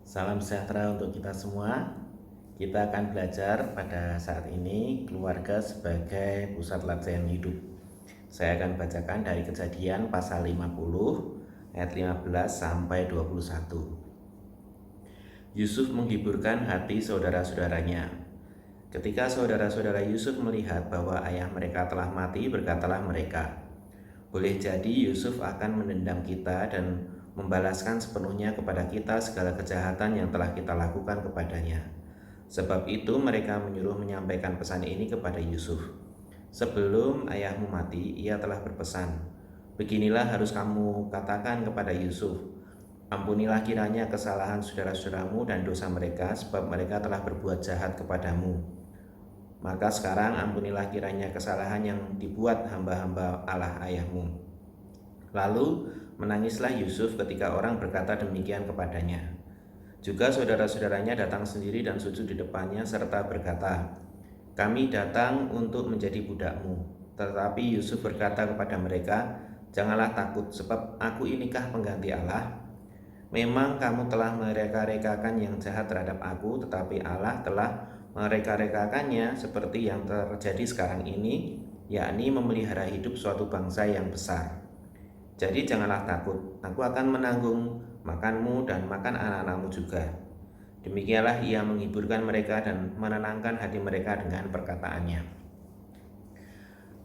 Salam sejahtera untuk kita semua. Kita akan belajar pada saat ini keluarga sebagai pusat latihan hidup. Saya akan bacakan dari Kejadian pasal 50 ayat 15 sampai 21. Yusuf menghiburkan hati saudara-saudaranya. Ketika saudara-saudara Yusuf melihat bahwa ayah mereka telah mati, berkatalah mereka, "Boleh jadi Yusuf akan menendam kita dan membalaskan sepenuhnya kepada kita segala kejahatan yang telah kita lakukan kepadanya." Sebab itu mereka menyuruh menyampaikan pesan ini kepada Yusuf. "Sebelum ayahmu mati, ia telah berpesan, 'Beginilah harus kamu katakan kepada Yusuf, ampunilah kiranya kesalahan saudara-saudaramu dan dosa mereka, sebab mereka telah berbuat jahat kepadamu. Maka sekarang ampunilah kiranya kesalahan yang dibuat hamba-hamba Allah ayahmu.' Lalu menangislah Yusuf ketika orang berkata demikian kepadanya. Juga saudara-saudaranya datang sendiri dan sujud di depannya serta berkata, 'Kami datang untuk menjadi budakmu.' Tetapi Yusuf berkata kepada mereka, 'Janganlah takut, sebab aku inikah pengganti Allah? Memang kamu telah mereka-rekakan yang jahat terhadap aku, tetapi Allah telah mereka-rekakannya seperti yang terjadi sekarang ini, yakni memelihara hidup suatu bangsa yang besar. Jadi janganlah takut, aku akan menanggung makanmu dan makan anak-anakmu juga.' Demikianlah ia menghiburkan mereka dan menenangkan hati mereka dengan perkataannya."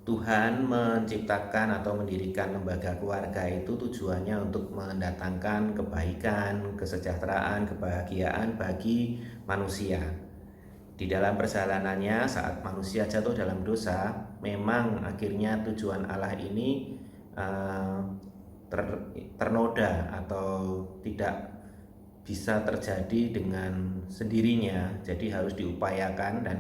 Tuhan menciptakan atau mendirikan lembaga keluarga itu tujuannya untuk mendatangkan kebaikan, kesejahteraan, kebahagiaan bagi manusia. Di dalam perjalanannya saat manusia jatuh dalam dosa, memang akhirnya tujuan Allah ini ternoda atau tidak bisa terjadi dengan sendirinya. Jadi harus diupayakan, dan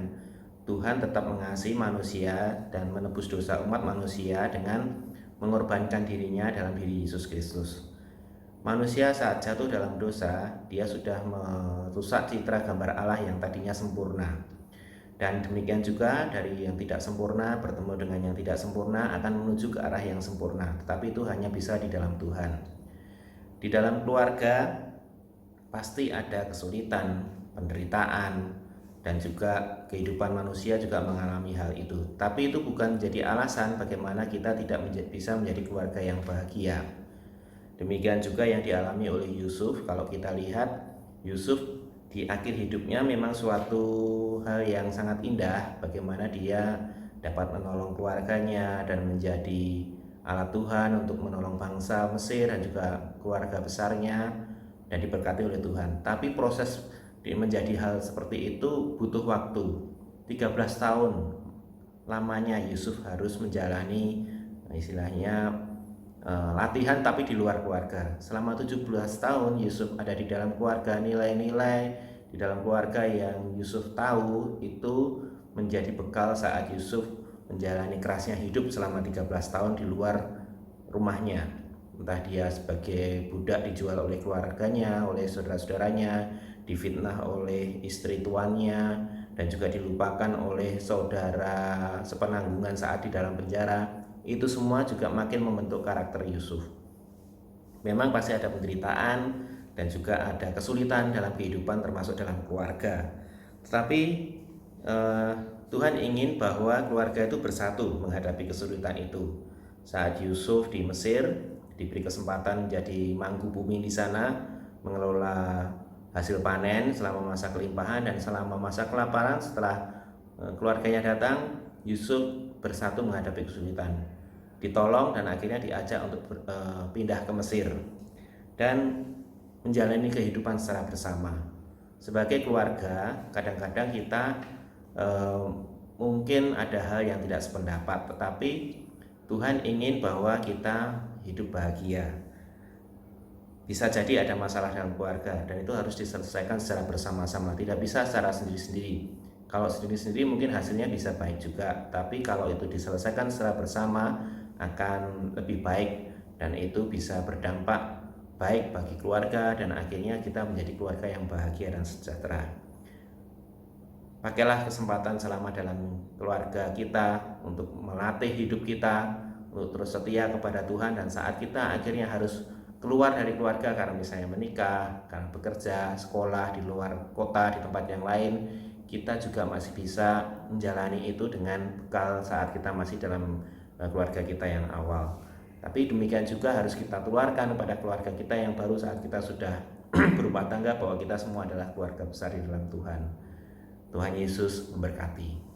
Tuhan tetap mengasihi manusia dan menebus dosa umat manusia dengan mengorbankan dirinya dalam diri Yesus Kristus. Manusia saat jatuh dalam dosa, dia sudah merusak citra gambar Allah yang tadinya sempurna. Dan demikian juga dari yang tidak sempurna bertemu dengan yang tidak sempurna akan menuju ke arah yang sempurna. Tetapi itu hanya bisa di dalam Tuhan. Di dalam keluarga pasti ada kesulitan, penderitaan, dan juga kehidupan manusia juga mengalami hal itu. Tapi itu bukan menjadi alasan bagaimana kita tidak bisa menjadi keluarga yang bahagia. Demikian juga yang dialami oleh Yusuf. Kalau kita lihat, Yusuf di akhir hidupnya memang suatu hal yang sangat indah, bagaimana dia dapat menolong keluarganya dan menjadi alat Tuhan untuk menolong bangsa Mesir dan juga keluarga besarnya, dan diberkati oleh Tuhan. Tapi proses menjadi hal seperti itu butuh waktu. 13 tahun lamanya Yusuf harus menjalani istilahnya latihan tapi di luar keluarga. Selama 17 tahun Yusuf ada di dalam keluarga, nilai-nilai di dalam keluarga yang Yusuf tahu itu menjadi bekal saat Yusuf menjalani kerasnya hidup selama 13 tahun di luar rumahnya. Entah dia sebagai budak dijual oleh keluarganya, oleh saudara-saudaranya, difitnah oleh istri tuannya, dan juga dilupakan oleh saudara sepenanggungan saat di dalam penjara. Itu semua juga makin membentuk karakter Yusuf. Memang pasti ada penderitaan dan juga ada kesulitan dalam kehidupan, termasuk dalam keluarga. Tetapi Tuhan ingin bahwa keluarga itu bersatu menghadapi kesulitan itu. Saat Yusuf di Mesir diberi kesempatan menjadi mangku bumi di sana, mengelola hasil panen selama masa kelimpahan dan selama masa kelaparan. Setelah keluarganya datang, Yusuf bersatu menghadapi kesulitan, ditolong dan akhirnya diajak untuk pindah ke Mesir dan menjalani kehidupan secara bersama. Sebagai keluarga, kadang-kadang kita mungkin ada hal yang tidak sependapat, tetapi Tuhan ingin bahwa kita hidup bahagia. Bisa jadi ada masalah dalam keluarga dan itu harus diselesaikan secara bersama-sama, tidak bisa secara sendiri-sendiri. Kalau sendiri-sendiri mungkin hasilnya bisa baik juga, tapi kalau itu diselesaikan secara bersama akan lebih baik, dan itu bisa berdampak baik bagi keluarga dan akhirnya kita menjadi keluarga yang bahagia dan sejahtera. Pakailah kesempatan selama dalam keluarga kita untuk melatih hidup kita untuk terus setia kepada Tuhan, dan saat kita akhirnya harus keluar dari keluarga karena misalnya menikah, karena bekerja, sekolah di luar kota, di tempat yang lain, kita juga masih bisa menjalani itu dengan bekal saat kita masih dalam keluarga kita yang awal. Tapi demikian juga harus kita keluarkan kepada keluarga kita yang baru saat kita sudah berumah tangga, bahwa kita semua adalah keluarga besar di dalam Tuhan. Tuhan Yesus memberkati.